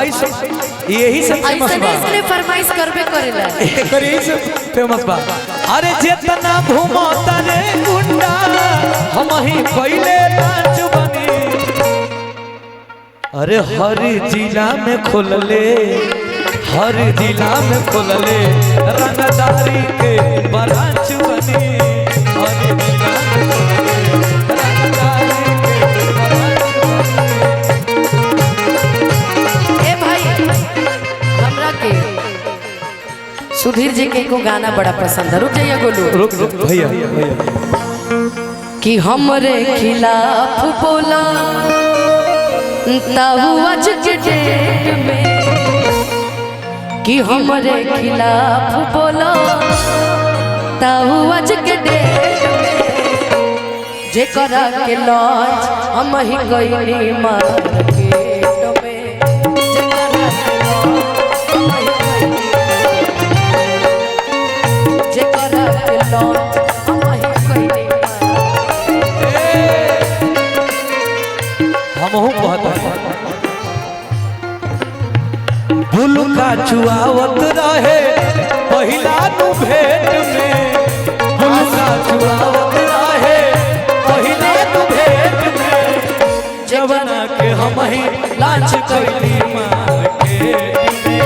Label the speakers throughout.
Speaker 1: फरमाइश यही सब फेमस बा,
Speaker 2: इसलिए फरमाइश करबे करेला
Speaker 1: एकर यही सब फेमस बा। अरे जितना घुमता रे गुंडा हम ही पहले नाच बनी। अरे हर जिला में खोलले, हर जिला में खोलले रंगदारी के ब्रांच बनी। हर जिला में खोलले रंगदारी के ब्रांच बनी।
Speaker 2: ए भाई हमरा के सुधीर जी के को गाना बड़ा पसंद है। रुक जाइए गोलू,
Speaker 1: रुक रुक भैया भैया
Speaker 2: कि हमरे खिलाफ बोला ताऊ आज के डेट में, कि हमरे खिलाफ बोला ताऊ आज के डेट में, जे करा के लॉन्च हम ही गईनी मार्केट में, जे करा के लॉन्च हम ही गईनी, जे करा के लॉन्च हम ही गईनी।
Speaker 1: हमहू कहता बुलू का चुआवत रहे पहिला नु भेंट में। बुलू का चुआवत रहे पहिला नु भेंट में, जवाना के हम ही लांच कैली मार्केट में।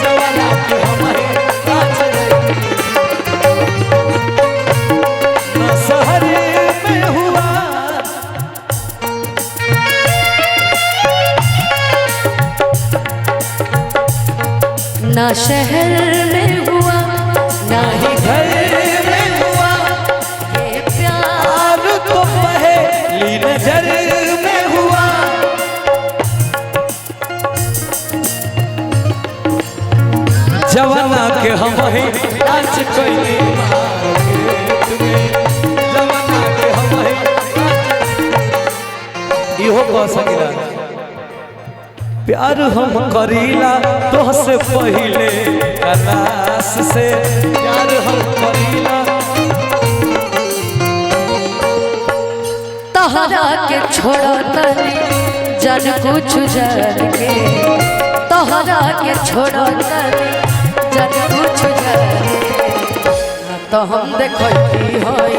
Speaker 1: जवाना के हम ही लांच कैली ना शहर में हुआ,
Speaker 2: ना शहर में हुआ ना ही घर में हुआ, ये प्यार
Speaker 1: तो पहली नजर में हुआ। जवाना के हम ही नाच कैली मार्केट में। जवाना के हम ही इहो कह सकिला प्यार हम करीला तोहसे पहले क्लास से। प्यार हम करीला
Speaker 2: तहरा के छोड़ा तनी जन कुछ जन के, तहरा के छोड़ा तनी जन कुछ जन के, तो हम देखती हई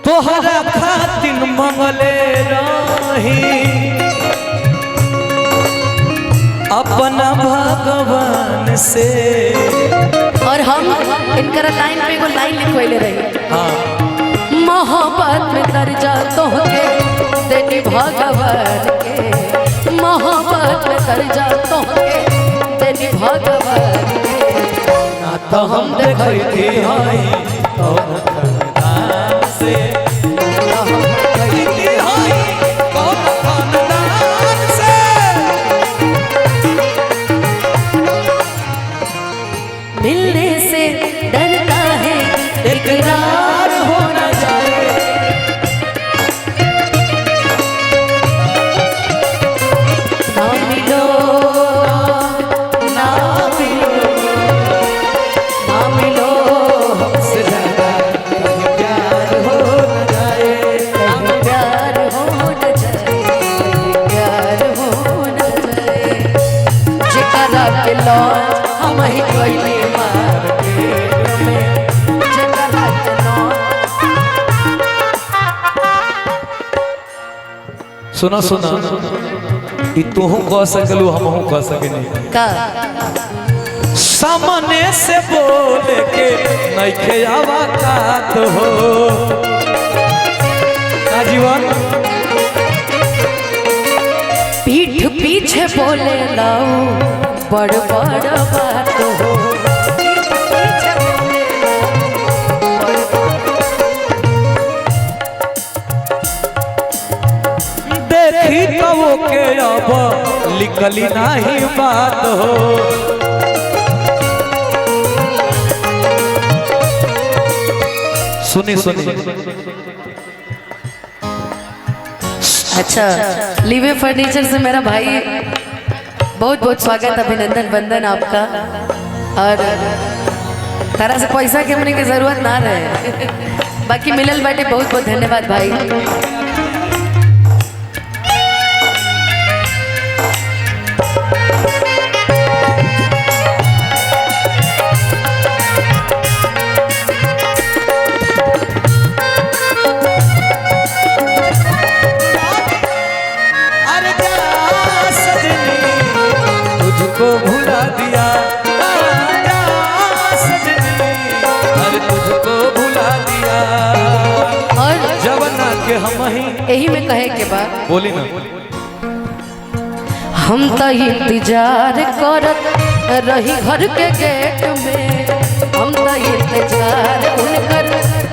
Speaker 1: तोहरा खातिर मंगले रही अपना भगवान से।
Speaker 2: और हम इनकर लाइन पे एगो लाइन लिखवैले रही,
Speaker 1: हाँ
Speaker 2: मोहब्बत में दर्जा तोहके देनी भगवान के, मोहब्बत में दर्जा तोहके देनी भगवान के,
Speaker 1: ना तो हम देखती हई कौन खानदान से। ना हम देखती हई कौन खानदान से।
Speaker 2: मिलने से डरता है
Speaker 1: इकरार हो न जाए।
Speaker 2: ना मिलो ना मिलो ना मिलो
Speaker 1: हमसे ज्यादा कहीं प्यार हो न जाए।
Speaker 2: कहीं प्यार हो न जाए, कहीं प्यार हो न जाए, जिकरा के लॉन्च हम ही गईली मार्केट में, जिकरा के लॉन्च।
Speaker 1: सुना सुना ई तोहू कह सकलू हमहू कह सकनी।
Speaker 2: का
Speaker 1: सामने से बोल के नइखे आवाकात हो ना जीवन।
Speaker 2: पीठ पीछे बोले लाओ बड़ बड़ बात हो, पीठ पीछे बोले लाओ बड़ बड़।
Speaker 1: देखी तो वो के अब लिखली नहीं बात हो। सुनी सुनी
Speaker 2: अच्छा, लिवे फर्नीचर से मेरा भाई बहुत बहुत स्वागत, अभिनंदन, वंदन आपका। और तारा से पैसा के हमने के जरूरत ना रहे। बाकी मिलल बाटे, बहुत बहुत धन्यवाद भाई।
Speaker 1: अरे जा सजनी तुझको भुला दिया, जा सजनी अरे तुझको भुला दिया।
Speaker 2: और
Speaker 1: जवना के हम ही
Speaker 2: यही में कहे के बाद
Speaker 1: बोली ना,
Speaker 2: हम तो इंतजार करत रही घर के गेट में, हम तो इंतजार उनकर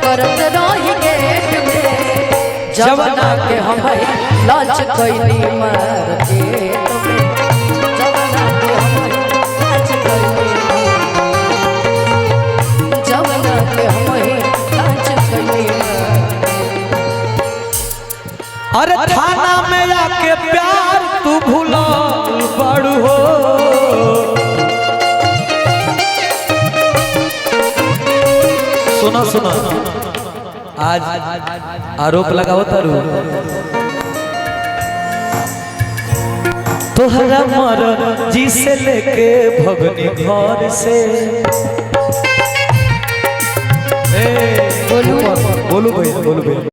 Speaker 2: करत रही गेट में। जवना के हम लॉन्च कैली मार्केट में, जवना के हम लॉन्च कैली, जवना के हम लॉन्च कैली।
Speaker 1: अरे थाना में आके प्यार तू भुला बड़ू हो, सुना सुना आज आरोप लगाओ तारू तोहरा मर जी से लेके भगनी घर से।
Speaker 2: बोलू
Speaker 1: बोलू भैया, बोलू भैया।